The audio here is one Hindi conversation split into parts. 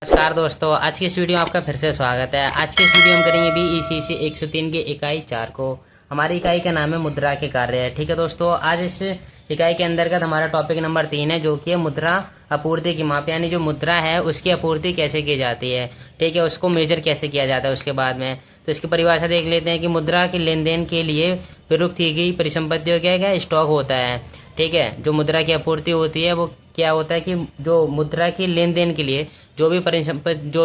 नमस्कार दोस्तों, आज की इस वीडियो में आपका फिर से स्वागत है। आज की इस वीडियो में हम करेंगे बीईसीसी 103 के इकाई 4 को। हमारी इकाई का नाम है मुद्रा के कार्य है। ठीक है दोस्तों, आज इस इकाई के अंतर्गत हमारा टॉपिक नंबर 3 है, जो कि है मुद्रा आपूर्ति की माप, यानी जो मुद्रा है उसकी आपूर्ति कैसे की जाती है। ठीक है, उसको मेजर कैसे किया जाता है उसके बाद में। तो इसकी परिभाषा देख लेते हैं कि मुद्रा के लेन देन के लिए प्रयुक्त की गई परिसंपत्तियों क्या स्टॉक होता है। ठीक है, जो मुद्रा की आपूर्ति होती है वो क्या होता है कि जो मुद्रा की लेन देन के लिए जो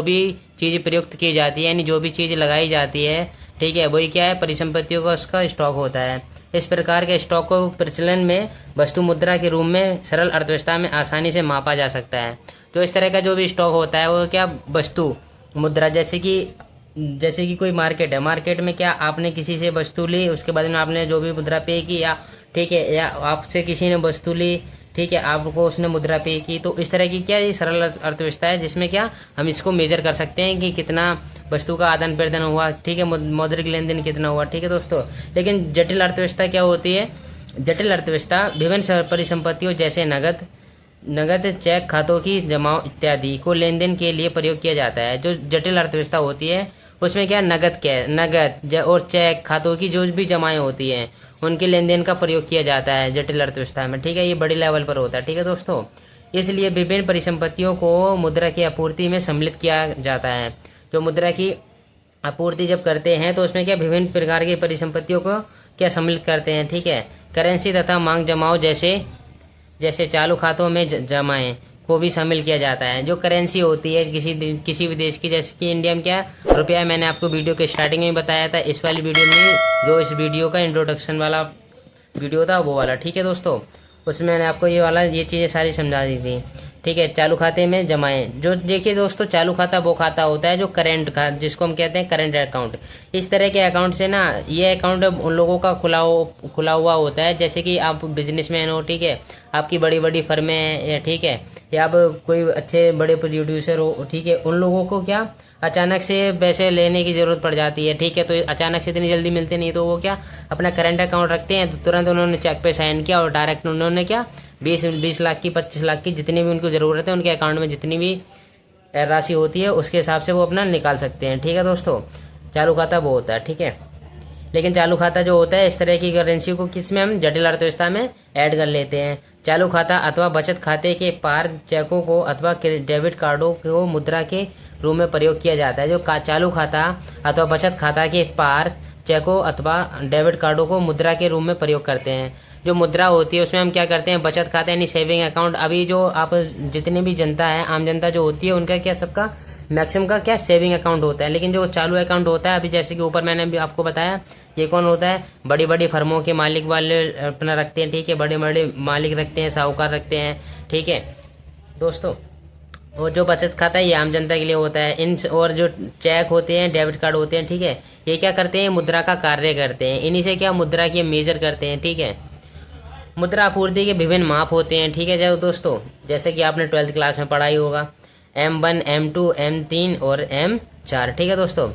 भी चीज़ प्रयुक्त की जाती है, यानी जो भी चीज़ लगाई जाती है, ठीक है, वही क्या है, परिसंपत्तियों का उसका स्टॉक होता है। इस प्रकार के स्टॉक को प्रचलन में वस्तु मुद्रा के रूप में सरल अर्थव्यवस्था में आसानी से मापा जा सकता है। तो इस तरह का जो भी स्टॉक होता है वो क्या वस्तु मुद्रा, जैसे कि कोई मार्केट है, मार्केट में क्या आपने किसी से वस्तु ली, उसके बाद में आपने जो भी मुद्रा पे की, या ठीक है, या आपसे किसी ने वस्तु ली, ठीक है, आपको उसने मुद्रा पे की। तो इस तरह की क्या ये सरल अर्थव्यवस्था है, जिसमें क्या हम इसको मेजर कर सकते हैं कि कितना वस्तु का आदान प्रदान हुआ, ठीक है, मौद्रिक लेन देन कितना हुआ। ठीक है दोस्तों, लेकिन जटिल अर्थव्यवस्था क्या होती है? जटिल अर्थव्यवस्था विभिन्न परिसंपत्तियों जैसे नगद चेक, खातों की जमाव इत्यादि को लेन देन के लिए प्रयोग किया जाता है। जो जटिल अर्थव्यवस्था होती है उसमें क्या नगद और चेक, खातों की जो भी जमाएं होती हैं उनके लेन देन का प्रयोग किया जाता है जटिल अर्थव्यवस्था में। ठीक है, ये बड़ी लेवल पर होता है। ठीक है दोस्तों, इसलिए विभिन्न परिसंपत्तियों को मुद्रा की आपूर्ति में सम्मिलित किया जाता है। जो मुद्रा की आपूर्ति जब करते हैं तो उसमें क्या विभिन्न प्रकार की परिसंपत्तियों को क्या सम्मिलित करते हैं। ठीक है, करेंसी तथा मांग जमाव जैसे चालू खातों में जमाएं को भी शामिल किया जाता है। जो करेंसी होती है किसी भी देश की, जैसे कि इंडिया में क्या रुपया, मैंने आपको वीडियो के स्टार्टिंग में बताया था, इस वाली वीडियो में, जो इस वीडियो का इंट्रोडक्शन वाला वीडियो था वो वाला। ठीक है दोस्तों, उसमें मैंने आपको ये चीज़ें सारी समझा दी थी। ठीक है, चालू खाते में जमाएं, जो देखिए दोस्तों, चालू खाता वो खाता होता है जो जिसको हम कहते हैं करंट अकाउंट। इस तरह के अकाउंट से ना, ये अकाउंट उन लोगों का खुला हुआ होता है, जैसे कि आप बिजनेसमैन हो, ठीक है, आपकी बड़ी बड़ी फर्में हैं, ठीक है, या आप कोई अच्छे बड़े प्रोड्यूसर हो, ठीक है, उन लोगों को क्या अचानक से पैसे लेने की जरूरत पड़ जाती है। ठीक है, तो अचानक से इतनी जल्दी मिलते नहीं, तो वो क्या अपना करंट अकाउंट रखते हैं, तो तुरंत उन्होंने चेक पे साइन किया और डायरेक्ट उन्होंने क्या 20 लाख की, 25 लाख की, जितनी भी उनको ज़रूरत है, उनके अकाउंट में जितनी भी राशि होती है उसके हिसाब से वो अपना निकाल सकते हैं। ठीक है दोस्तों, चालू खाता वो होता है। ठीक है, लेकिन चालू खाता जो होता है, इस तरह की करेंसी को किस में हम जटिल अर्थव्यवस्था में ऐड कर लेते हैं। चालू खाता अथवा बचत खाते के पार चेकों को अथवा डेबिट कार्डों को मुद्रा के रूप में प्रयोग किया जाता है। जो चालू खाता अथवा बचत खाता के पार चेकों अथवा डेबिट कार्डों को मुद्रा के रूप में प्रयोग करते हैं। जो मुद्रा होती है उसमें हम क्या करते हैं, बचत खाता यानी सेविंग अकाउंट। अभी जो आप जितनी भी जनता है, आम जनता जो होती है, उनका क्या, सबका मैक्सिमम का क्या सेविंग अकाउंट होता है। लेकिन जो चालू अकाउंट होता है, अभी जैसे कि ऊपर मैंने भी आपको बताया, ये कौन होता है, बड़ी बड़ी फर्मों के मालिक वाले अपना रखते हैं। ठीक है, बड़े बड़े मालिक रखते हैं, साहूकार रखते हैं। ठीक है दोस्तों, और जो बचत खाता है ये आम जनता के लिए होता है। और जो चेक होते हैं, डेबिट कार्ड होते हैं, ठीक है, ये क्या करते हैं, मुद्रा का कार्य करते हैं। इन्हीं से क्या मुद्रा की मेजर करते हैं। ठीक है, मुद्रा आपूर्ति के विभिन्न माप होते हैं। ठीक है जब दोस्तों, जैसे कि आपने 12th क्लास में पढ़ाई होगा, M1, M2, M3 और M4। ठीक है दोस्तों,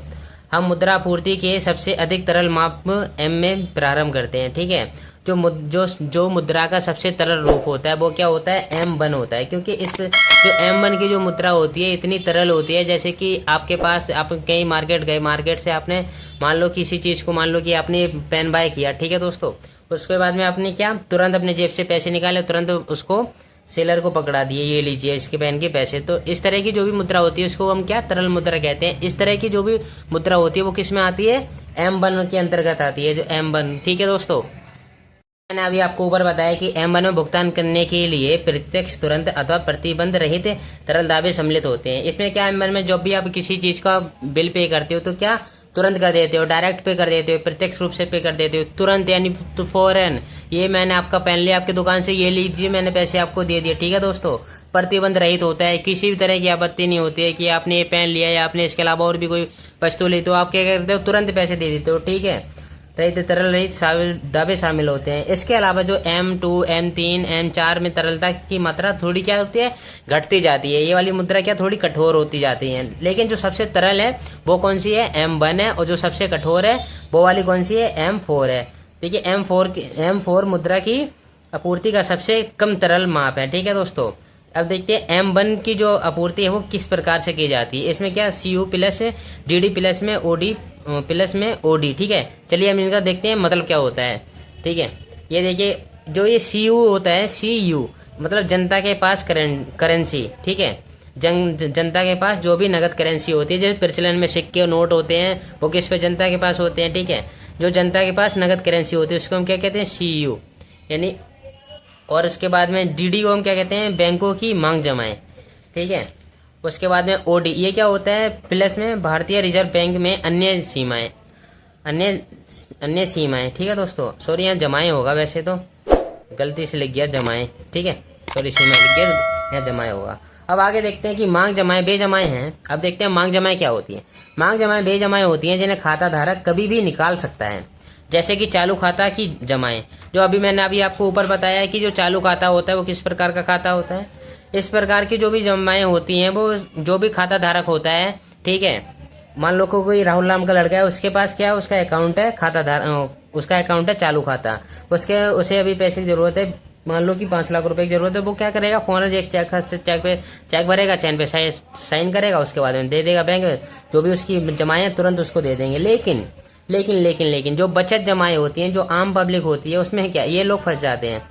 हम मुद्रा आपूर्ति के सबसे अधिक तरल माप M में प्रारंभ करते हैं। ठीक है, जो मुद्रा का सबसे तरल रूप होता है वो क्या होता है, M1 होता है। क्योंकि इस जो M1 की जो मुद्रा होती है इतनी तरल होती है, जैसे कि आपके पास, आप कहीं मार्केट गए, मार्केट से आपने मान लो किसी चीज़ को, मान लो कि आपने पेन बाय किया, ठीक है दोस्तों, उसके बाद में आपने क्या तुरंत अपने जेब से पैसे निकाले, तुरंत उसको सेलर को पकड़ा दिए, ये लीजिए इसके पेन के पैसे। तो इस तरह की जो भी मुद्रा होती है उसको हम क्या तरल मुद्रा कहते हैं। इस तरह की जो भी मुद्रा होती है वो किस में आती है, M1 के अंतर्गत आती है, जो M1। ठीक है दोस्तों, मैंने अभी आपको ऊपर बताया कि M1 में भुगतान करने के लिए प्रत्यक्ष, तुरंत अथवा प्रतिबंध रहित तरल दावे सम्मिलित होते हैं। इसमें क्या, M1 में जब भी आप किसी चीज का बिल पे करते हो तो क्या तुरंत कर देते हो, डायरेक्ट पे कर देते हो, प्रत्यक्ष रूप से पे कर देते हो तुरंत, यानी तो फौरन। ये मैंने आपका पेन लिया आपकी दुकान से, ये लीजिए मैंने पैसे आपको दे दिए। ठीक है दोस्तों, प्रतिबंध रहित होता है, किसी भी तरह की आपत्ति नहीं होती है कि आपने ये पेन लिया या आपने इसके अलावा और भी कोई वस्तु ली, तो आप क्या करते हो, तुरंत पैसे दे देते हो। ठीक है, रहित तरल रहित दावे शामिल होते हैं। इसके अलावा जो M2, M3, M4 में तरलता की मात्रा थोड़ी क्या होती है, घटती जाती है। ये वाली मुद्रा क्या थोड़ी कठोर होती जाती है। लेकिन जो सबसे तरल है वो कौन सी है, M1 है, और जो सबसे कठोर है वो वाली कौन सी है, M4 है। देखिए M4 मुद्रा की आपूर्ति का सबसे कम तरल माप है। ठीक है दोस्तों, अब देखते हैं M1 की जो आपूर्ति है वो किस प्रकार से की जाती है। इसमें क्या CU प्लस DD प्लस में OD प्लस में OD, ठीक है। चलिए हम इनका देखते हैं मतलब क्या होता है, ठीक है। ये देखिए जो ये CU होता है, CU मतलब जनता के पास करेंसी, ठीक है। जनता के पास जो भी नगद करेंसी होती है, जैसे प्रचलन में सिक्के नोट होते हैं, वो किस पे जनता के पास होते हैं, ठीक है। जो जनता के पास नगद करेंसी होती है उसको हम क्या कहते हैं, CU यानी। और उसके बाद में DD को हम क्या कहते हैं, बैंकों की मांग जमाएं, ठीक है। उसके बाद में OD ये क्या होता है, प्लस में भारतीय रिजर्व बैंक में अन्य सीमाएं, अन्य सीमाएं, ठीक है दोस्तों। सॉरी यहाँ जमाएं होगा, वैसे तो गलती से लिख गया जमाएं, ठीक है। सॉरी सीमाएं लिख गया, यहाँ जमाएं होगा। अब आगे देखते हैं कि मांग जमाएं बेजमाएं हैं। अब देखते हैं मांग जमाएं क्या होती है। मांग जमाएं बेजमाएं होती हैं जिन्हें खाता धारक कभी भी निकाल सकता है, जैसे कि चालू खाता की जमाएं। जो मैंने अभी आपको ऊपर बताया है कि जो चालू खाता होता है वो किस प्रकार का खाता होता है। इस प्रकार की जो भी जमाएं होती हैं वो जो भी खाता धारक होता है, ठीक है। मान लो कोई राहुल नाम का लड़का है, उसके पास क्या है, उसका अकाउंट है खाता धारक, उसका अकाउंट है चालू खाता। उसे अभी पैसे की जरूरत है, मान लो कि 5 लाख रुपए की जरूरत है। वो क्या करेगा, फौरन एक चेक भरेगा, चैन पे साइन करेगा, उसके बाद में दे देगा बैंक में। जो भी उसकी जमाएं तुरंत उसको दे देंगे। लेकिन जो बचत जमाएं होती हैं, जो आम पब्लिक होती है, उसमें क्या ये लोग फंस जाते हैं,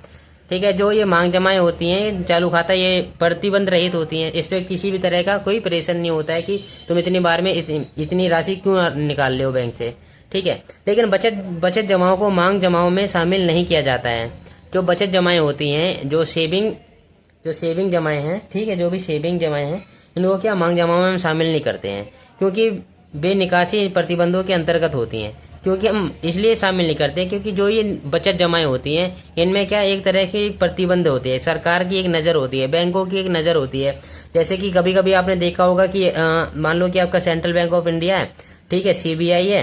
ठीक है। जो ये मांग जमाएं होती हैं, चालू खाता, ये प्रतिबंध रहित होती हैं। इस पर किसी भी तरह का कोई प्रेशर नहीं होता है कि तुम इतनी बार में इतनी राशि क्यों निकाल ले हो बैंक से, ठीक है। लेकिन बचत जमाओं को मांग जमाओं में शामिल नहीं किया जाता है। जो बचत जमाएं होती हैं, जो सेविंग जमाएं हैं, ठीक है, जो भी सेविंग जमाएं हैं, इनको क्या मांग जमाओं में हम शामिल नहीं करते हैं, क्योंकि बेनिकासी प्रतिबंधों के अंतर्गत होती हैं। क्योंकि हम इसलिए शामिल नहीं करते क्योंकि जो ये बचत जमाएं होती हैं, इनमें क्या एक तरह की प्रतिबंध होती है, सरकार की एक नज़र होती है, बैंकों की एक नज़र होती है। जैसे कि कभी कभी आपने देखा होगा कि मान लो कि आपका सेंट्रल बैंक ऑफ इंडिया है, ठीक है, CBI है,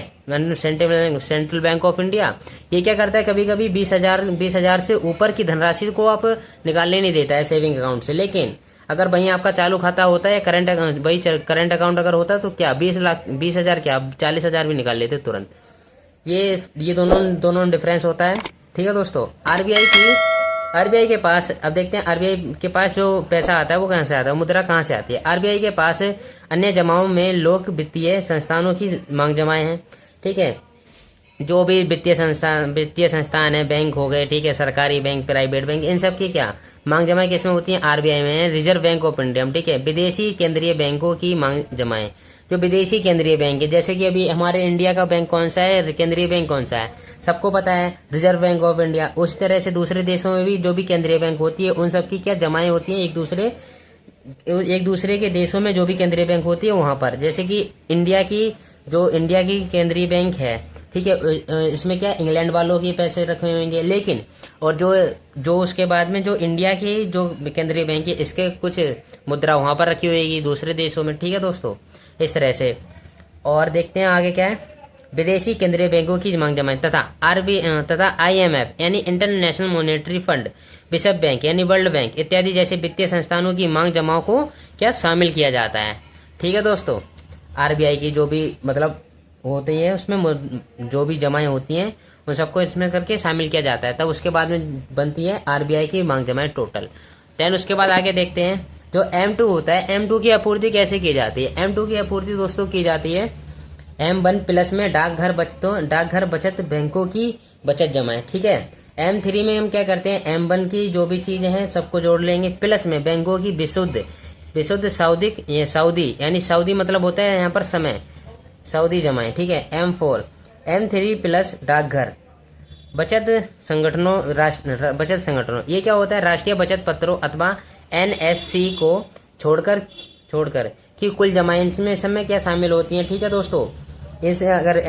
सेंट्रल बैंक ऑफ इंडिया। ये क्या करता है, कभी कभी 20,000 से ऊपर की धनराशि को आप निकालने नहीं देता है सेविंग अकाउंट से। लेकिन अगर वहीं आपका चालू खाता होता है, करंट अकाउंट अगर होता है, तो क्या 20,000 क्या 40,000 भी निकाल लेते तुरंत। ये दोनों डिफरेंस होता है, ठीक है दोस्तों। आरबीआई के पास, अब देखते हैं आरबीआई के पास जो पैसा आता है वो कहाँ से आता है, मुद्रा कहाँ से आती है। आरबीआई के पास अन्य जमाओं में लोक वित्तीय संस्थानों की मांग जमाएं हैं, ठीक है। जो भी वित्तीय संस्थान है, बैंक हो गए, ठीक है, सरकारी बैंक, प्राइवेट बैंक, इन सब की क्या मांग जमाएं किसमें होती है, आरबीआई में, रिजर्व बैंक ऑफ इंडिया, ठीक है। विदेशी केंद्रीय बैंकों की मांग जमाएं, जो विदेशी केंद्रीय बैंक है, जैसे कि अभी हमारे इंडिया का बैंक कौन सा है, केंद्रीय बैंक कौन सा है, सबको पता है, रिजर्व बैंक ऑफ इंडिया। उस तरह से दूसरे देशों में भी जो भी केंद्रीय बैंक होती है, उन सब की क्या जमाएं होती हैं एक दूसरे के देशों में जो भी केंद्रीय बैंक होती है वहां पर। जैसे कि इंडिया की केंद्रीय बैंक है, ठीक है, इसमें क्या इंग्लैंड वालों के पैसे रखे होंगे। लेकिन और जो उसके बाद में जो इंडिया की जो केंद्रीय बैंक है, इसके कुछ मुद्रा वहां पर रखी होगी दूसरे देशों में, ठीक है दोस्तों, इस तरह से। और देखते हैं आगे क्या है, विदेशी केंद्रीय बैंकों की मांग जमाएं तथा IMF यानी इंटरनेशनल मॉनेटरी फंड, विश्व बैंक यानी वर्ल्ड बैंक इत्यादि जैसे वित्तीय संस्थानों की मांग जमाओं को क्या शामिल किया जाता है, ठीक है दोस्तों। आरबीआई की जो भी मतलब होती है, उसमें जो भी जमाएं होती हैं उन सबको इसमें करके शामिल किया जाता है, तब उसके बाद में बनती है आरबीआई की मांग जमाएं टोटल। देन उसके बाद आगे देखते हैं जो M2 होता है, M2 की आपूर्ति कैसे की जाती है। M2 की आपूर्ति दोस्तों की जाती है M1 प्लस में डाकघर बचत बैंकों की बचत जमाएं, ठीक है। M3 में हम क्या करते हैं, M1 की जो भी चीजें हैं सबको जोड़ लेंगे, प्लस में बैंकों की विशुद्ध सऊदी यानी सऊदी मतलब होता है यहाँ पर समय, सऊदी जमाएं, ठीक है। M3 प्लस डाकघर बचत संगठनों ये क्या होता है, राष्ट्रीय बचत पत्रों अथवा NSC को छोड़कर कि कुल जमाएं में समय क्या शामिल होती हैं, ठीक है दोस्तों। इस अगर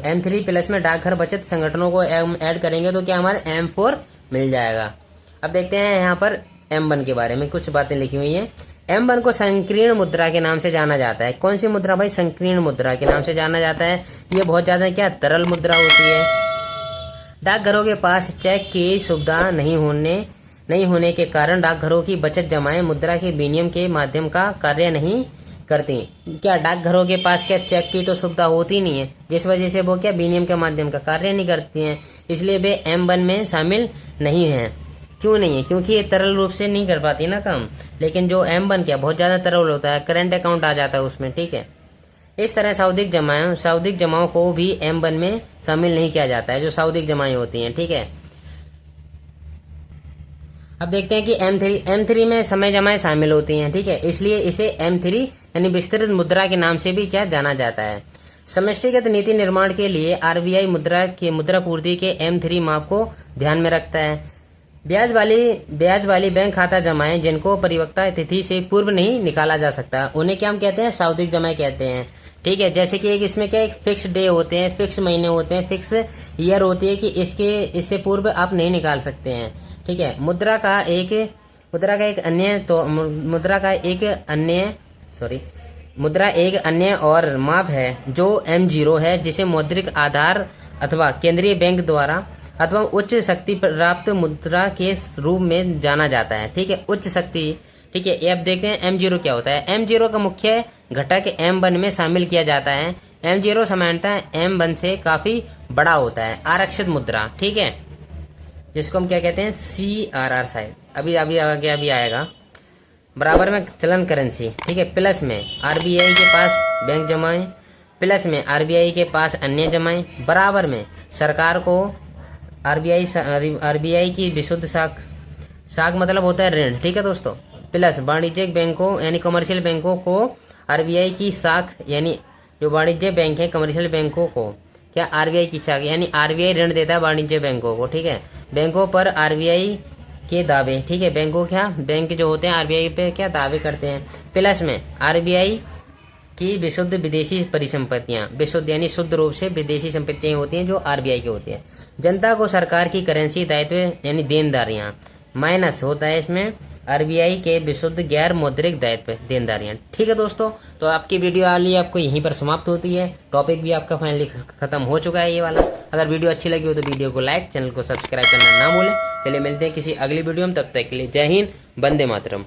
M3 प्लस में डाकघर बचत संगठनों को ऐड करेंगे तो क्या हमारे M4 मिल जाएगा। अब देखते हैं यहाँ पर M1 के बारे में कुछ बातें लिखी हुई हैं। M1 को संकीर्ण मुद्रा के नाम से जाना जाता है। कौन सी मुद्रा भाई, संकीर्ण मुद्रा के नाम से जाना जाता है। ये बहुत ज्यादा क्या तरल मुद्रा होती है। डाकघरों के पास चेक की सुविधा नहीं होने के कारण डाकघरों की बचत जमाएं मुद्रा के विनिमय के माध्यम का कार्य नहीं करती। क्या डाकघरों के पास क्या चेक की तो सुविधा होती नहीं है, जिस वजह से वो क्या विनिमय के माध्यम का कार्य नहीं करती हैं, इसलिए वे M1 में शामिल नहीं हैं, क्यों नहीं है? क्योंकि ये तरल रूप से नहीं कर पाती ना काम। लेकिन जो M1 क्या बहुत ज्यादा तरल होता है, करंट अकाउंट आ जाता है उसमें, ठीक है। इस तरह सावधिक जमाओं को भी M1 में शामिल नहीं किया जाता है, जो सावधिक जमाएं होती हैं, ठीक है। अब देखते हैं कि M3 में समय जमाएं शामिल होती हैं, ठीक है। इसलिए इसे M3 यानी विस्तृत मुद्रा के नाम से भी क्या जाना जाता है। समष्टिगत नीति निर्माण के लिए RBI मुद्रा पूर्ति के M3 माप को ध्यान में रखता है। ब्याज वाली बैंक खाता जमाएं जिनको परिपक्वता तिथि से पूर्व नहीं निकाला जा सकता, उन्हें क्या हम कहते हैं? सावधिक जमाएं कहते हैं, ठीक है। जैसे कि इसमें क्या एक फिक्स डे होते हैं, फिक्स महीने होते हैं, फिक्स ईयर होती है कि इससे पूर्व आप नहीं निकाल सकते हैं, ठीक है। मुद्रा का एक अन्य और माप है जो M0 है, जिसे मौद्रिक आधार अथवा केंद्रीय बैंक द्वारा अथवा उच्च शक्ति प्राप्त मुद्रा के रूप में जाना जाता है, ठीक है। उच्च शक्ति, ठीक है। ये अब देखते हैं M0 क्या होता है। M0 का मुख्य घटक M1 में शामिल किया जाता है। M0 सामान्यतः M1 से काफी बड़ा होता है। आरक्षित मुद्रा, ठीक है, जिसको हम क्या कहते हैं? CRR शायद अभी आएगा। बराबर में चलन करेंसी, ठीक है। प्लस में RBI के पास बैंक जमाएं, प्लस में RBI के पास अन्य जमाएं, बराबर में सरकार को RBI की विशुद्ध साख मतलब होता है ऋण, ठीक है दोस्तों। प्लस वाणिज्यिक बैंकों यानी कमर्शियल बैंकों को RBI की साख, यानी जो वाणिज्य बैंक है कमर्शियल बैंकों को क्या RBI की साख, यानी RBI ऋण देता है वाणिज्य बैंकों को, ठीक है। बैंकों पर RBI के दावे, ठीक है। बैंक जो होते हैं RBI पे क्या दावे करते हैं। प्लस में RBI की विशुद्ध विदेशी परिसंपत्तियां, विशुद्ध यानी शुद्ध रूप से विदेशी संपत्तियां होती हैं जो RBI की होती है। जनता को सरकार की करेंसी दायित्व यानी देनदारियां, माइनस होता है इसमें RBI के विशुद्ध गैर मौद्रिक दायित्व देनदारियां, ठीक है दोस्तों। तो आपकी वीडियो वाली आपको यहीं पर समाप्त होती है। टॉपिक भी आपका फाइनली खत्म हो चुका है ये वाला। अगर वीडियो अच्छी लगी हो तो वीडियो को लाइक, चैनल को सब्सक्राइब करना ना भूलें। चलिए मिलते हैं किसी अगली वीडियो में, तब तक के लिए जय हिंद, वंदे मातरम।